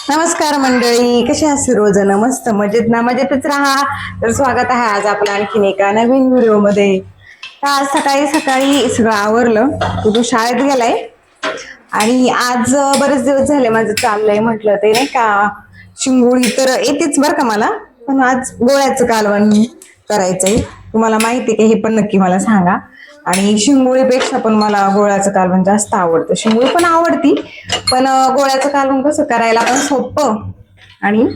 नमस्कार मंडळी, कशी आहात सर्वजण? मस्त मजेत ना? मजेतच राहा. तर स्वागत आहे आज आपलं आणखीन एका नवीन व्हिडिओ मध्ये. तर आज सकाळी सकाळी सगळं आवरलं. तो शाळेत गेलाय आणि आज बरेच दिवस झाले माझं चाललंय, म्हटलं ते नाही का शिंगोळी तर येतेच बरं का मला, पण आज गोळ्याचं कालवण करायचंय. तुम्हाला माहिती का हे पण नक्की मला सांगा. आणि शिंगोळीपेक्षा पण मला गोळ्याचं कालवण जास्त आवडतं. शिंगोळी पण आवडती, पण गोळ्याचं कालवण कसं करायला पण सोपं आणि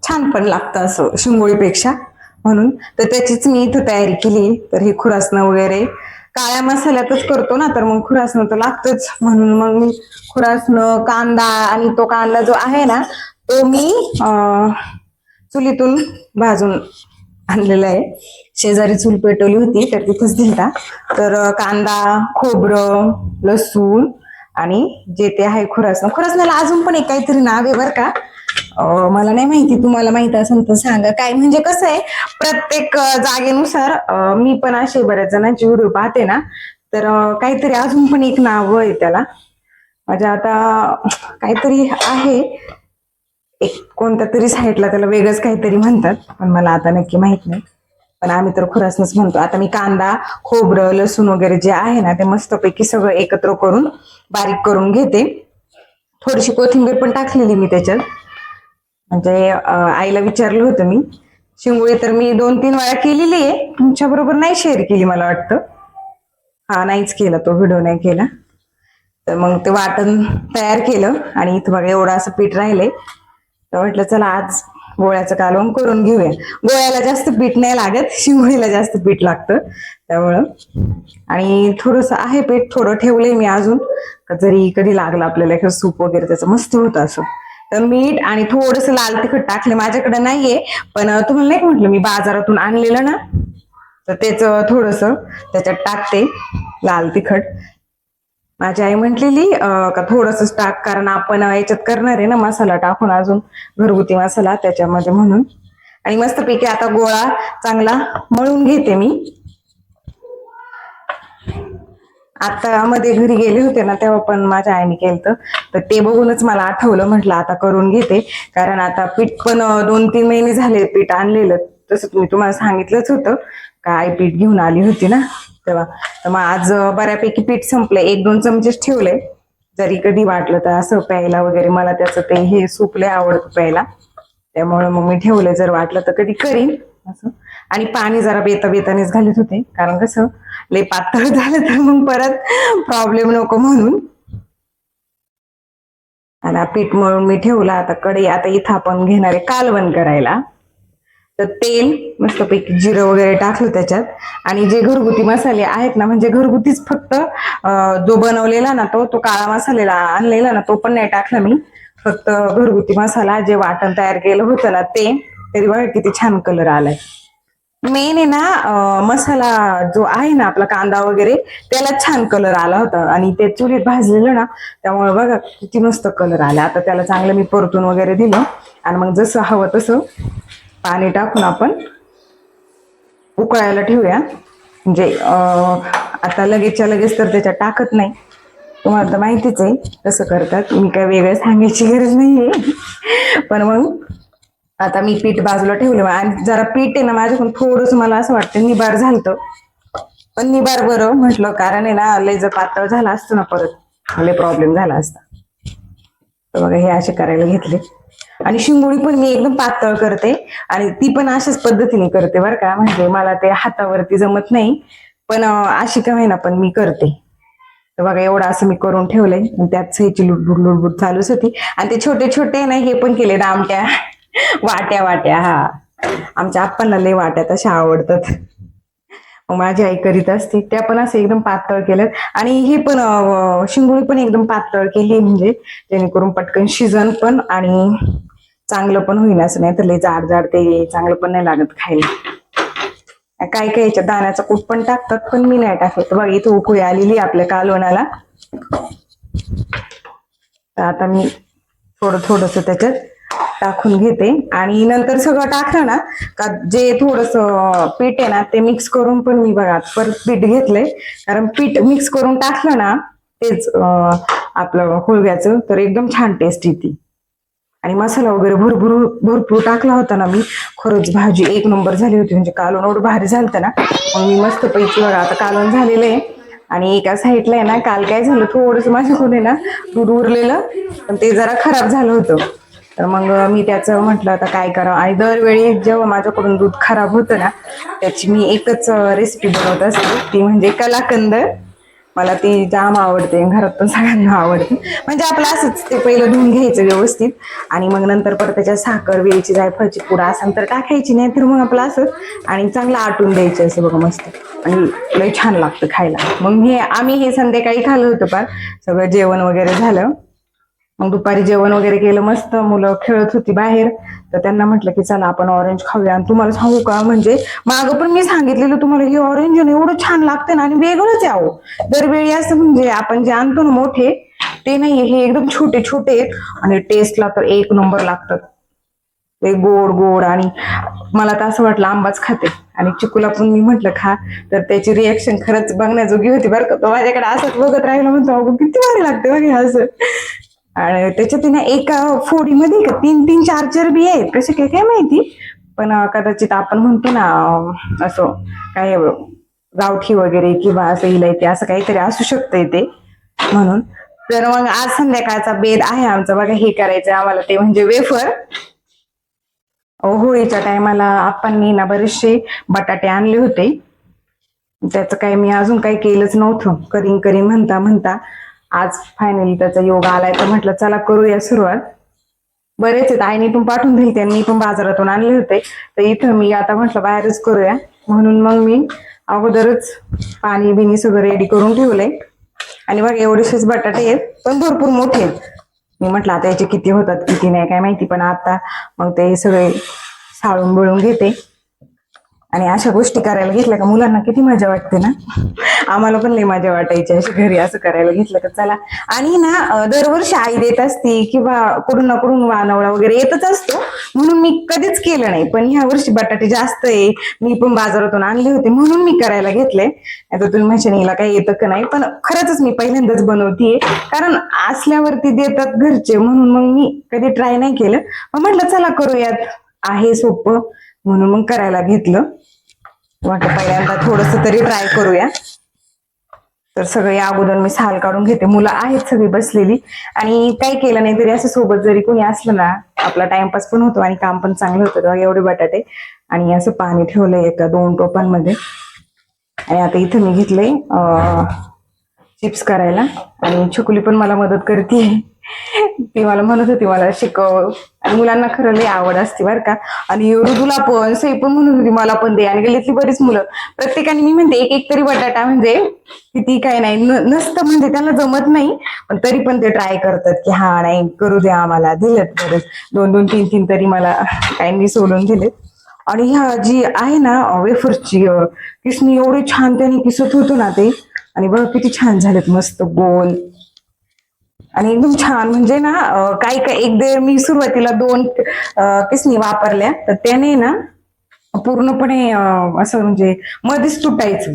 छान पण लागतं असं शिंगोळीपेक्षा. म्हणून तर त्याचीच मी इथं तयारी केली. तर हे खुरासणं वगैरे काळ्या मसाल्यातच करतो ना, तर मग खुरासणं तर लागतच. म्हणून मग मी खुरासणं, कांदा, आणि तो कांदा जो आहे ना तो मी चुलीतून भाजून आणलेला आहे. शेजारी चूल पेटवली होती तर तिथंच दिलता. तर कांदा, खोबरं, लसूण आणि जे ते आहे खुरासणं. खुरासण्याला अजून पण एक काहीतरी नाव आहे बरं का. मला नाही माहिती, तुम्हाला माहिती असेल तर सांगा. काय म्हणजे कसं आहे, प्रत्येक जागेनुसार मी पण असे बऱ्याच जणांची व्हिडिओ पाहते ना, तर काहीतरी अजून पण एक नाव आहे त्याला. म्हणजे आता काहीतरी आहे, एक कोणत्या तरी साईडला त्याला वेगळंच काहीतरी म्हणतात, पण मला आता नक्की माहित नाही. पण आम्ही तर खुरासनच म्हणतो. आता मी कांदा, खोबरं, लसूण वगैरे जे आहे ना ते मस्तपैकी सगळं एकत्र करून बारीक करून घेते. थोडीशी कोथिंबीर पण टाकलेली मी त्याच्यात. म्हणजे आईला विचारलं होतं मी. शिंगोळी तर मी 2-3 वेळा केलेली आहे, तुमच्या बरोबर नाही शेअर केली मला वाटतं. हा, नाहीच केला, तो व्हिडिओ नाही केला. तर मग ते वाटण तयार केलं आणि इथं बघा एवढं असं पीठ राहिले. तर म्हटलं चला आज गोळ्याचं कालवण करून घेऊया. गोळ्याला जास्त पीठ नाही लागत, शिंगोळीला जास्त पीठ लागतं त्यामुळं. आणि थोडस आहे पीठ, थोडं ठेवलंय मी अजून, जरी कधी लागलं आपल्याला एखादं सूप वगैरे त्याचं मस्त होतं असं. तर मीठ आणि थोडस लाल तिखट टाकले. माझ्याकडे नाहीये, पण तुम्हाला नाही म्हटलं मी बाजारातून आणलेलं ना, तर त्याच थोडस त्याच्यात टाकते लाल तिखट. माझी आई म्हटलेली का थोडस टाक, कारण आपण याच्यात करणार आहे ना मसाला टाकून अजून, घरगुती मसाला त्याच्यामध्ये, म्हणून. आणि मस्तपैकी आता गोळा चांगला मळून घेते मी. आता मध्ये घरी गेले होते ना तेव्हा पण माझ्या आईने केलं, तर ते बघूनच मला आठवलं, म्हटलं आता करून घेते. कारण आता पीठ पण 2-3 महिने झाले पीठ आणलेलं, तसं मी तुम्हाला सांगितलंच होतं का आई पीठ घेऊन आली होती ना तेव्हा. तर मग आज बऱ्यापैकी पीठ संपलंय, 1-2 चमचेच ठेवले, जरी कधी वाटलं तर असं प्यायला वगैरे. मला त्याचं ते हे सूप लय आवडतं प्यायला, त्यामुळे मग मी ठेवले, जर वाटलं तर कधी करीन असं. आणि पाणी जरा बेता बेतानेच घालत होते, कारण कसं लय पातळ झालं तर मग परत प्रॉब्लेम नको म्हणून. आणि पीठ मळून मी ठेवला. आता कढई, आता इथं आपण घेणार आहे कालवण करायला. तर तेल मस्तपैकी जिरं वगैरे टाकलं त्याच्यात. आणि जे घरगुती मसाले आहेत ना, म्हणजे घरगुतीच फक्त, जो बनवलेला ना तो काळा मसालेला आणलेला ना तो पण नाही टाकला मी. फक्त घरगुती मसाला, जे वाटण तयार केलं होतं ना ते. तरी बघा किती छान कलर आलाय. मेन आहे ना मसाला जो आहे ना आपला कांदा वगैरे, त्याला छान कलर आला होता. आणि ते चुलीत भाजलेलं ना, त्यामुळे बघा किती मस्त कलर आला. आता त्याला चांगलं मी परतून वगैरे दिलं. आणि मग जसं हवं तसं पाणी टाकून आपण उकळायला ठेवूया. म्हणजे आता लगेचच्या लगेच तर त्याच्यात टाकत नाही, तुम्हाला तर माहितीच आहे कसं करतात. मी काय वेगळं सांगायची गरज नाहीये. पण मग आता मी पीठ बाजूला ठेवलं, आणि जरा पीठ आहे ना माझ्याकडून थोडंस मला असं वाटतं निबार झालतं. पण निबार बरं म्हटलं, कारण आहे ना लय जर पातळ झाला असतं ना परत लय प्रॉब्लेम झाला असता. तर बघा हे असे करायला घेतले. आणि शिंगोळी पण मी एकदम पातळ करते, आणि ती पण अशाच पद्धतीने करते बरं का. म्हणजे मला ते हातावरती जमत नाही, पण अशी का होईना पण मी करते. तर बघा एवढं असं मी करून ठेवलंय, त्यात सहीची लुडबुड लुडबुड चालूच होती. आणि ते छोटे छोटे ना हे पण केले आमट्या, वाट्या वाट्या. हा, आमच्या आप्पांना लय वाट्या तशा आवडतात, मग माझी आई करीत असते. त्या पण असं एकदम पातळ केलं. आणि हे पण शिंगोळी पण एकदम पातळ केली, म्हणजे जेणेकरून पटकन शिजन पण आणि चांगलं पण होईल. असं नाही तर लय जाड जाड ते चांगलं पण नाही लागत खायला. काही काही याच्यात दाण्याचा कूट पण टाकतात, पण मी नाही टाकत. बघा इथं उकळी आलेली आपल्या कालवणाला. तर आता मी थोडं थोडस त्याच्यात टाकून घेते. आणि नंतर सगळं टाकलं ना का, जे थोडस पीठ आहे ना ते मिक्स करून पण मी बघा परत पीठ घेतलंय. कारण पीठ मिक्स करून टाकलं ना तेच आपलं हुळग्याचं, तर एकदम छान टेस्ट येते. आणि मसाला वगैरे भरपूर भरपूर टाकला होता ना मी. खरंच भाजी एक नंबर झाली होती. म्हणजे कालवण एवढं भारी झालं ना. मग मी मस्त पैकी बघा आता कालवण झालेलं आहे. आणि एका साईडला आहे ना, काल काय झालं थोडंसं माझ्याकडून आहे ना दूध उरलेलं, पण ते जरा खराब झालं होतं. तर मग मी त्याचं म्हटलं आता काय करावं. आणि दरवेळी जेव्हा माझ्याकडून दूध खराब होतं ना, त्याची मी एकच रेसिपी बनवत असते, ती म्हणजे कलाकंद. मला ती जाम आवडते, घरात पण सगळ्यांना आवडते. म्हणजे आपलं असंच ते पहिलं धुवून घ्यायचं व्यवस्थित, आणि मग नंतर परत त्याच्यात साखर, वेलची, जायफळची पूड असेल तर टाकायची, नाही तर मग आपलं असं आणि चांगलं आटून द्यायचं असं बघा मस्त. आणि लय छान लागतं खायला. मग आम्ही हे संध्याकाळी खाल्लं होतं पार. सगळं जेवण वगैरे झालं. मग दुपारी जेवण वगैरे केलं मस्त. मुलं खेळत होती बाहेर, तर त्यांना म्हटलं की चला आपण ऑरेंज खाऊया. आणि तुम्हाला सांगू का, म्हणजे मागं पण मी सांगितलेलं तुम्हाला, हे ऑरेंज एवढं छान लागतं ना, आणि वेगळंच आहे अहो. दरवेळी असं म्हणजे आपण जे आणतो ना मोठे, ते नाही, हे एकदम छोटे छोटे आणि टेस्टला तर एक नंबर लागतात. ते गोड गोड. आणि मला तर असं वाटलं आंबाच खाते. आणि चिकूला पण मी म्हटलं खा, तर त्याची रिएक्शन खरंच बघण्याजोगी होती बरं का. तो माझ्याकडे असंच बघत राहिला, म्हणतो अगं किती भारी लागते बघ असं. आणि त्याच्यात ना एका फोडीमध्ये का तीन तीन चार चार बी आहेत, कसे काय काय माहिती. पण कदाचित आपण म्हणतो ना असं काय गावठी वगैरे किंवा असं इलायची असं काहीतरी असू शकतंय ते, म्हणून. तर मग आज संध्याकाळचा बेद आहे आमचा बघा, हे करायचं आम्हाला, ते म्हणजे वेफर. होळीच्या टायमाला आप्पांनी ना बरेचसे बटाटे आणले होते. त्याचं काही मी अजून काही केलंच नव्हतं. करीन करीन म्हणता म्हणता आज फायनली त्याचा योग आलाय, तर म्हटलं चला करूया सुरुवात. बरेच आहेत, आईने पण पाठवून दिली, त्यांनी पण बाजारातून आणले होते. तर इथं मी आता म्हटलं बाहेरच करूया, म्हणून मग मी अगोदरच पाणी बिनी सगळं रेडी करून ठेवलंय. आणि बघ एवढेसेच बटाटे आहेत, पण भरपूर मोठे आहेत. मी म्हटलं आता याचे किती होतात किती नाही काय माहिती, पण आता मग ते सगळे साळून बळून घेते. आणि अशा गोष्टी करायला घेतल्या का मुलांना किती मजा वाटते ना. आम्हाला पण लई मजा वाटायची अशी घरी असं करायला घेतलं का चला. आणि ना दरवर्षी आई देत असती किंवा कुठून ना कुठून वानवळा वगैरे येतच असतो, म्हणून मी कधीच केलं नाही. पण ह्या वर्षी बटाटे जास्त आहे, मी पण बाजारातून आणले होते म्हणून मी करायला घेतले. आता तुम्ही म्हणशील हिला काही येतं का नाही, पण खरंच मी पहिल्यांदाच बनवतीये. कारण असल्यावरती देतात घरचे, म्हणून मग मी कधी ट्राय नाही केलं. मग म्हटलं चला करूयात, आहे सोपं, म्हणून मग करायला घेतलं. म्हटलं पहिल्यांदा थोडस तरी ट्राय करूया. तर सगळे अगोदर मी साल काढून घेते. मुलं आहेत सगळी बसलेली, आणि काही केलं नाही तरी असं सोबत जरी कोणी असलं ना, आपला टाइमपास पण होतो आणि काम पण चांगलं होतं. तेव्हा एवढे बटाटे आणि असं पाणी ठेवलंय एका 2 टोपांमध्ये. आणि आता इथं मी घेतलंय चिप्स करायला. आणि छकुली पण मला मदत करते. ती मला म्हणत होती मला शिकव. आणि मुलांना खरं लई आवड असते बरं का. आणि ऋतूला पण सई पण म्हणत होती मला पण दे. आणि गल्लीतली बरीच मुलं, प्रत्येकाने मी म्हणते एक एक तरी बटाटा, म्हणजे किती काय नाही नसतं, म्हणजे त्यांना जमत नाही, पण तरी पण ते ट्राय करतात की हा नाही करू द्या आम्हाला. दिलेत बरेच 2-2, 3-3 तरी मला काहींनी सोडून दिलेत. आणि ह्या जी आहे ना वेफरची किसणी, एवढे छान त्याने किसत होतो ना ते. आणि बघ किती छान झालेत, मस्त गोल आणि एकदम छान. म्हणजे ना काही काही एकदा मी सुरुवातीला 2 किसणी वापरल्या, तर त्याने ना पूर्णपणे असं म्हणजे मध्येच तुटायचं,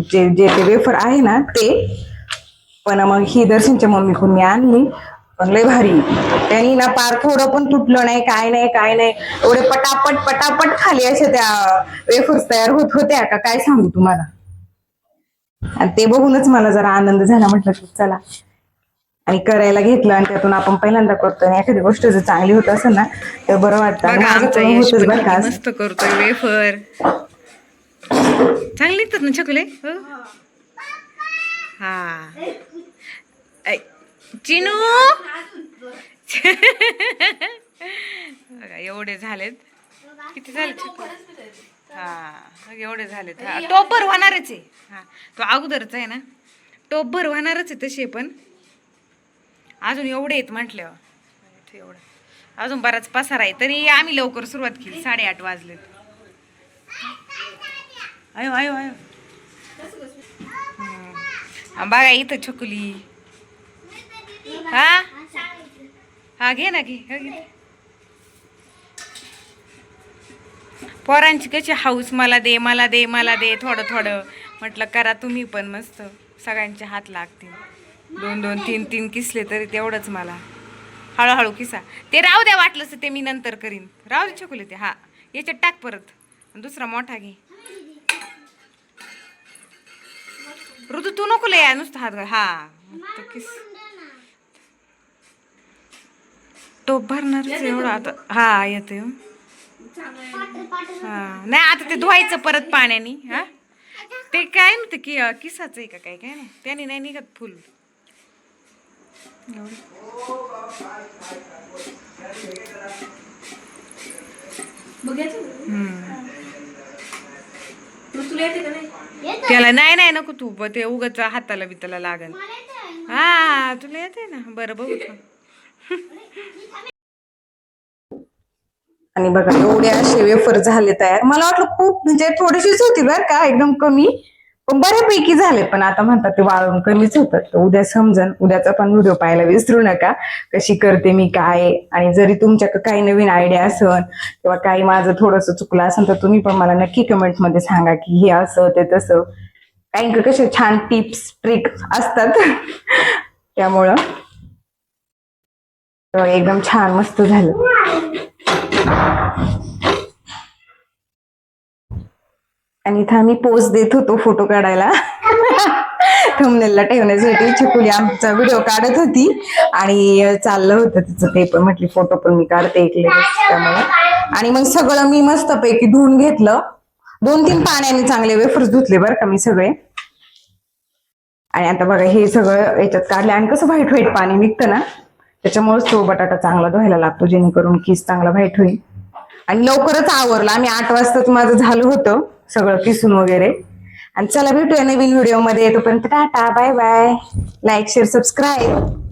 जे जे ते वेफर आहे ना ते. पण मग ही दर्शनच्या मम्मीकडून मी आणली, पण लय भारी. त्यांनी ना पार थोडं पण तुटलं नाही, काय नाही काय नाही. एवढे पटापट पटापट खाली अशा त्या वेफर्स तयार होत होत्या का काय सांगू तुम्हाला. आणि ते बघूनच मला जरा आनंद झाला, म्हटलं की चला. आणि करायला घेतलं, आणि त्यातून आपण पहिल्यांदा करतो, आणि एखादी गोष्ट जर चांगली होत असेल ना तर बरं वाटतं. आणि बघा आमचा माझ्याकडून यश होतच पण बरं का किती असं. मस्त करतोय वेफर. चांगले निघतात ना छकुले. हो हा चिनू. बघा एवढे झालेत. किती झाले छकुले? हा एवढे झालेत. हा टोपर होणारच आहे. हा तो अगोदरच आहे ना, टोपभर होणारच आहे तसे, पण अजून एवढे आहेत म्हटल्यावर एवढं अजून बराच पसारा आहे. तरी आम्ही लवकर सुरुवात केली, 8:30 वाजलेत. आयो आयो आयो. बघा इथं छकुली. हा हा घे ना, घे घे. पोरांची कशी हाऊस, मला दे मला दे मला दे, थोडं थोडं. म्हटलं करा तुम्ही पण, मस्त सगळ्यांचे हात लागतील. 2-2, 3-3 किसले तरी तेवढंच मला. हळूहळू किसा. ते राहू द्या, वाटलंच ते मी नंतर करीन. राहू दे चकुले ते. हा, याच्यात टाक परत. दुसरा मोठा घे. ऋतू तू नको लय नुसतं हात घाल. हा तो किस. टोप भरणारच एवढं आता. हा येतोय. हा नाही आता ते धुवायचं परत पाण्याने. हा ते काय ना ते किसाचं आहे का काय काय नाही, त्याने नाही निघत फुल. त्याला नाही नाही नको तू ते उगाच हाताला बिताला लागल. हा तुला येते ना. बरं बघू. आणि बघा एवढे असे वेफर झाले तयार. मला वाटलं खूप म्हणजे थोडीशीच होती बरं का, एकदम कमी, पण बऱ्यापैकी झाले. पण आता म्हणतात ते वाळून कमीच होतात. तर उद्या समजन. उद्याचा पण व्हिडिओ पाहायला विसरू नका, कशी करते मी काय. आणि जरी तुमच्याकडे काही नवीन आयडिया असेल किंवा काही माझं थोडंसं चुकलं असेल तर तुम्ही पण मला नक्की कमेंट मध्ये सांगा की हे असं ते तसं. काही कसे छान टिप्स ट्रिक असतात. त्यामुळं एकदम छान मस्त झालं. आणि इथं आम्ही पोज देत होतो फोटो काढायला. थंबनेलला ठेवण्यासाठी छकुली आमचा व्हिडिओ काढत होती आणि चाललं होतं तिचं ते पण. म्हटली फोटो पण मी काढते ऐकले त्यामुळे. आणि मग सगळं मी मस्तपैकी धुवून घेतलं. 2-3 पाण्याने चांगले वेफर्स धुतले बरं का मी सगळे. आणि आता बघा हे सगळं याच्यात काढले. आणि कसं व्हाईट व्हाईट पाणी निघतं ना, त्याच्यामुळेच तो बटाटा चांगला धुवायला लागतो, जेणेकरून किस चांगला व्हाईट होईल. आणि लवकरच आवरलं. आम्ही 8 वाजताच माझं झालं होतं सगळं किसून वगैरे. आणि चला भेटूया नवीन व्हिडिओ मध्ये. तोपर्यंत tata bye bye. Like share subscribe.